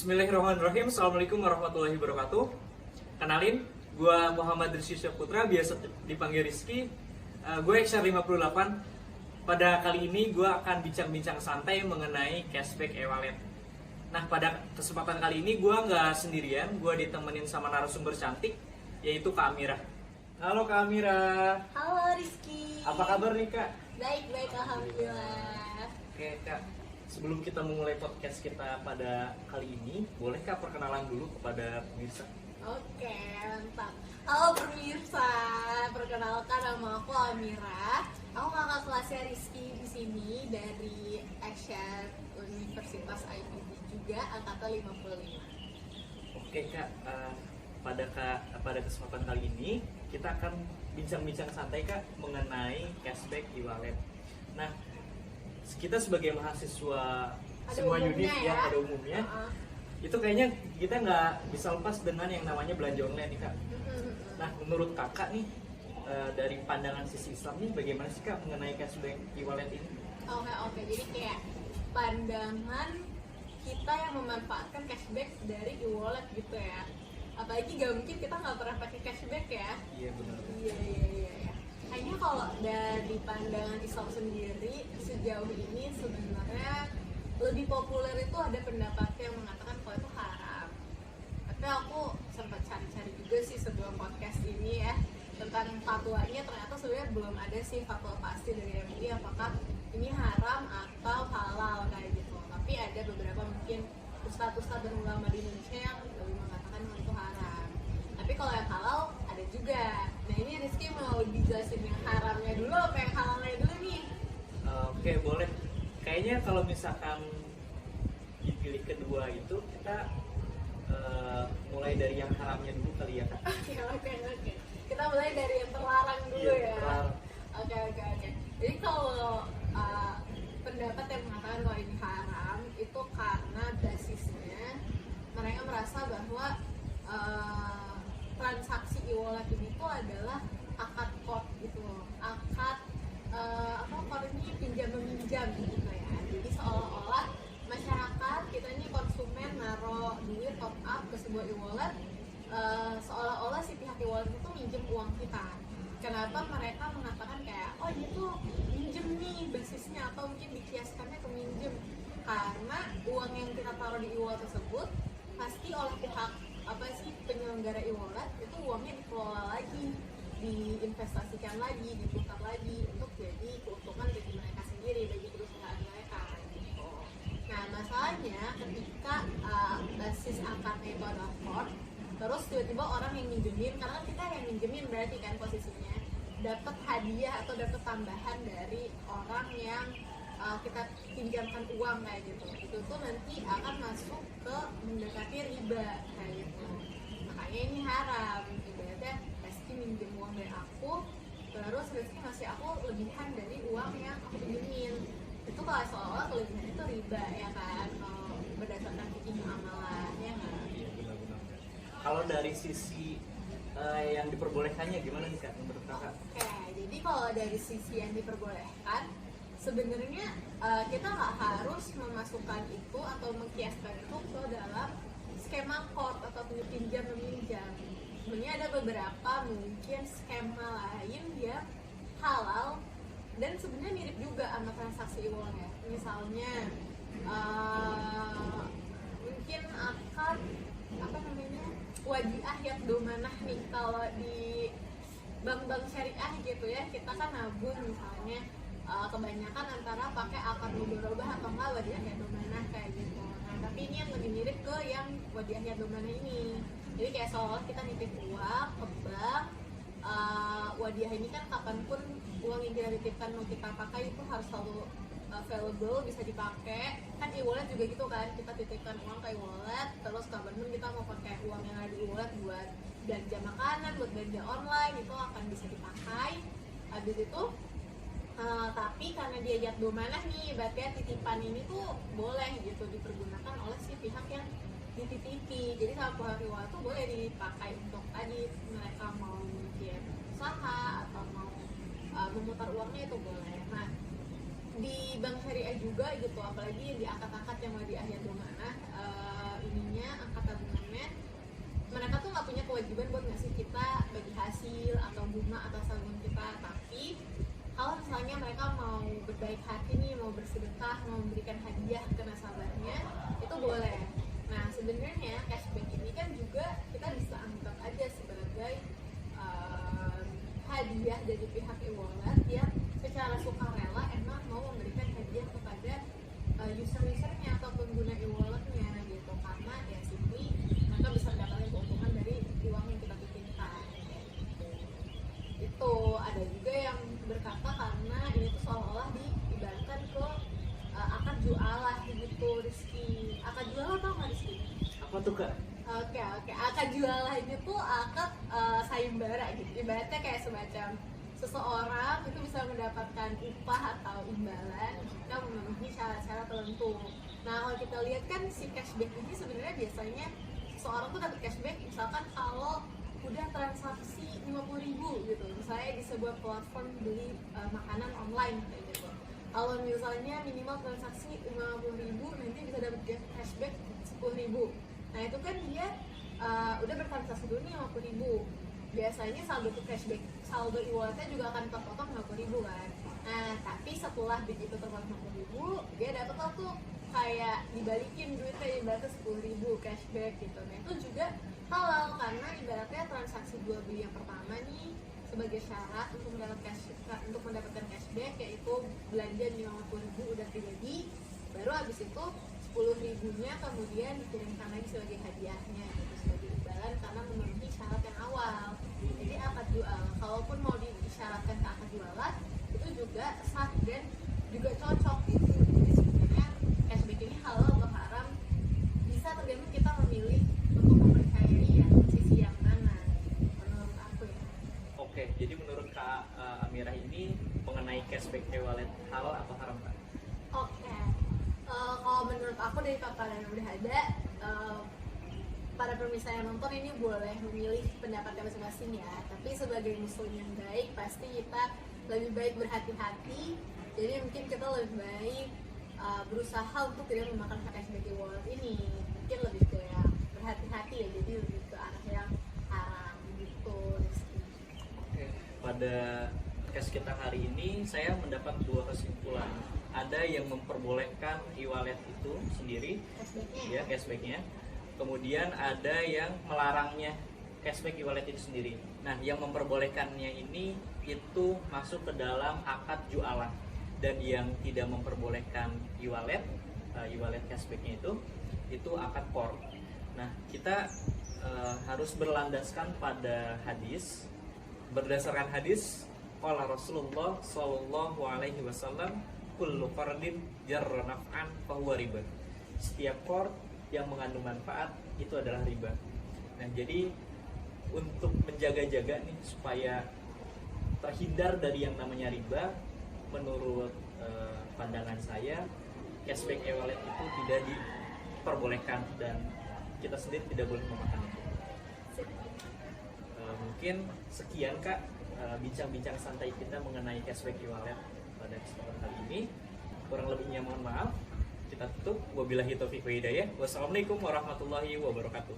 Bismillahirrahmanirrahim. Assalamualaikum warahmatullahi wabarakatuh. Kenalin, gue Muhammad Rizky Syahputra, biasa dipanggil Rizky. Gue XR 58. Pada kali ini gue akan bincang-bincang santai mengenai cashback e-wallet. Nah, pada kesempatan kali ini gue nggak sendirian, gue ditemenin sama narasumber cantik, yaitu Kak Amira. Halo Kak Amira. Halo Rizky. Apa kabar nih Kak? Baik, alhamdulillah. Oke Kak, sebelum kita memulai podcast kita pada kali ini, bolehkah perkenalan dulu kepada pemirsa? Oke, mantap. Halo pemirsa, perkenalkan nama aku Amira. Aku kakak kelasnya Rizky di sini dari Asia Universitas IPB juga, angkatan 55. Oke Kak, pada kesempatan kali ini kita akan bincang-bincang santai Kak mengenai cashback e-wallet. Nah, kita sebagai mahasiswa semua unit ya pada umumnya, itu kayaknya kita nggak bisa lepas dengan yang namanya belanja online nih Kak. Nah, menurut Kakak nih, dari pandangan sisi Islam nih, bagaimana sih Kak mengenai cashback e-wallet ini? Oke, jadi kayak pandangan kita yang memanfaatkan cashback dari e-wallet gitu ya. Apalagi gak mungkin kita nggak pernah pakai cashback ya. Iya benar. Iya. Hanya kalau dari pandangan Islam sendiri sejauh ini sebenarnya lebih populer itu ada pendapat yang mengatakan kalau itu haram. Tapi aku sempat cari-cari juga sih sebelum podcast ini ya tentang fatwanya, ternyata sebenarnya belum ada sih fatwa pasti dari MUI apakah ini haram atau halal kayak gitu. Tapi ada beberapa mungkin ustadz-ustadz dan ulama di Indonesia yang lebih mengatakan kalau itu haram. Tapi kalau yang halal ada juga. Nah ini Rizky mau dijelasin yang haramnya dulu apa yang halalnya dulu nih? Oke, boleh. Kayaknya kalau misalkan dipilih kedua itu kita mulai dari yang haramnya dulu kali ya Kak. Oke. Kita mulai dari yang terlarang dulu ya. Terlarang. Oke. Jadi kalau pendapat yang mengatakan kalau ini haram itu karena basisnya mereka merasa bahwa transaksi e-wallet ini tuh adalah akad kod gitu loh. Akad kod ini pinjam meminjam gitu ya. Jadi seolah-olah masyarakat kita ini konsumen naruh duit top up ke sebuah e-wallet, seolah-olah si pihak e-wallet itu minjem uang kita. Kenapa mereka mengatakan kayak oh ini tuh minjem nih basisnya, atau mungkin dikiaskannya ke minjem karena uang yang kita taruh di e-wallet tersebut pasti oleh pihak penyelenggara e-wallet itu uangnya dikelola lagi, diinvestasikan lagi, diputar lagi untuk jadi keuntungan bagi mereka sendiri, bagi perusahaan mereka gitu. Nah masalahnya ketika basis akadnya itu adalah kod, terus tiba-tiba orang yang minjemin, karena kan kita yang minjemin berarti kan posisinya dapat hadiah atau dapat tambahan dari orang yang kita pinjamkan uang kayak gitu, itu tuh nanti akan masuk ke mendekati riba kayak gitu. Makanya ini haram. Ibaratnya Rizky minjem uang dari aku, terus Rizky ngasih aku lebihan dari uang yang aku pinjemin. Itu kalau seolah kelebihan itu riba ya kan, kalau berdasarkan fikih muamalah ya nggak? Iya benar-benar. Kalau dari sisi yang diperbolehkannya gimana nih Kak menurut Kakak? Oke, jadi kalau dari sisi yang diperbolehkan sebenarnya kita nggak harus memasukkan itu atau mengkiaskan itu ke dalam skema kod atau pinjam meminjam. Sebenarnya ada beberapa mungkin skema lain yang halal dan sebenarnya mirip juga sama transaksi e-wallet ya. Misalnya mungkin akan wadiah yang domanah nih, kalau di bank-bank syariah gitu ya, kita kan nabung misalnya kebanyakan antara pakai akad mudharabah atau enggak wadiah domanah kayak gitu. Nah tapi ini yang lebih mirip ke yang wadiah domanah ini. Jadi kayak seolah kita nitip uang ke bank, wadiah ini kan kapanpun uang yang kita titipkan mau kita pakai itu harus selalu available, bisa dipakai. Kan e-wallet juga gitu kan, kita titipkan uang ke e-wallet, terus kapanpun kita mau pakai uang yang ada di e-wallet buat belanja makanan, buat belanja online, itu akan bisa dipakai. Habis itu tapi karena dia jat domanah nih, berarti titipan ini tuh boleh gitu dipergunakan oleh si pihak yang dititipi. Jadi sama pihak e-wallet tuh boleh dipakai untuk tadi mereka mau mungkin usaha atau mau memutar uangnya itu boleh. Nah di bank syariah juga gitu, apalagi di akad-akad yang wadiah yang domanah, ininya angkat tabungannya, mereka tuh nggak punya kewajiban buat ngasih kita bagi hasil atau bunga atas tabungan kita. Tapi kalau misalnya mereka mau berbaik hati nih, mau bersedekah, mau memberikan hadiah ke nasabahnya, itu boleh. Nah sebenarnya cashback ini kan juga kita bisa anggap aja sebagai hadiah dari pihak e-wallet yang secara sukarela emang mau memberikan hadiah kepada user-usernya atau pengguna e-walletnya gitu, karena ya simply mereka bisa mendapatkan keuntungan dari uang yang kita titipkan gitu. Itu ada juga yang berkata karena ini tuh seolah-olah diibaratkan ke akad jualah gitu, Rizky. Akad jualah tau nggak, Rizky? Apa tuh Kak? Oke, akad jualah ini tuh akad sayembara gitu. Ibaratnya kayak semacam seseorang itu bisa mendapatkan upah atau imbalan jika memenuhi syarat-syarat tertentu. Nah kalau kita lihat kan si cashback ini sebenarnya biasanya seseorang tuh dapat cashback misalkan kalau udah transaksi 50.000 gitu, misalnya di sebuah platform beli makanan online kayak gitu. Kalau misalnya minimal transaksi 50.000 nanti bisa dapat cashback 10.000. Nah itu kan dia udah bertransaksi dulu nih 50.000. Biasanya saldo tuh cashback, saldo e-walletnya juga akan terpotong 50.000 kan. Nah tapi setelah begitu terpotong 50.000, dia dapat tuh kayak dibalikin duitnya ibaratnya 10.000 cashback gitu. Nah itu juga halal karena ibaratnya transaksi jual beli yang pertama nih sebagai syarat untuk mendapatkan cashback yaitu belanja 50.000 udah terjadi, baru habis itu 10.000-nya kemudian dikirimkan lagi sebagai hadiahnya gitu, sebagai imbalan karena memenuhi syarat yang awal. Jadi akad jual, kalaupun mau disyaratkan ke akad jualan itu juga sah dan juga cocok gitu. Jadi sebenarnya cashback ini halal atau haram bisa tergantung kita memilih untuk mempercayai yang sisi yang mana menurut aku ya. Oke, jadi menurut Kak Amirah ini mengenai cashback e-wallet halal atau haram Kak? Oke. Kalau menurut aku dari paparan yang udah ada, para pemirsa yang nonton ini boleh memilih pendapatnya masing-masing ya. Tapi sebagai muslim yang baik, pasti kita lebih baik berhati-hati. Jadi mungkin kita lebih baik berusaha untuk tidak memakan cashback e-wallet ini. Mungkin lebih ke yang berhati-hati ya. Jadi lebih ke arah yang haram gitu. Oke, pada podcast kita hari ini saya mendapat dua kesimpulan. Ada yang memperbolehkan e-wallet itu sendiri, ya cashbacknya. Kemudian ada yang melarangnya cashback e-wallet itu sendiri. Nah, yang memperbolehkannya ini itu masuk ke dalam akad jualan, dan yang tidak memperbolehkan e-wallet cashbacknya itu akad qard. Nah, kita harus berlandaskan pada hadis. Berdasarkan hadis, qala Rasulullah sallallahu alaihi wasallam, kullu qardin jarra naf'an fahuwa riba. Setiap qard yang mengandung manfaat itu adalah riba. Nah, jadi untuk menjaga-jaga nih supaya terhindar dari yang namanya riba, menurut pandangan saya cashback e-wallet itu tidak diperbolehkan dan kita sendiri tidak boleh memakan itu. Mungkin sekian Kak bincang-bincang santai kita mengenai cashback e-wallet pada kesempatan kali ini. Kurang lebihnya mohon maaf. Kita tutup. Wabillahi taufiq wa hidayah. Wassalamualaikum warahmatullahi wabarakatuh.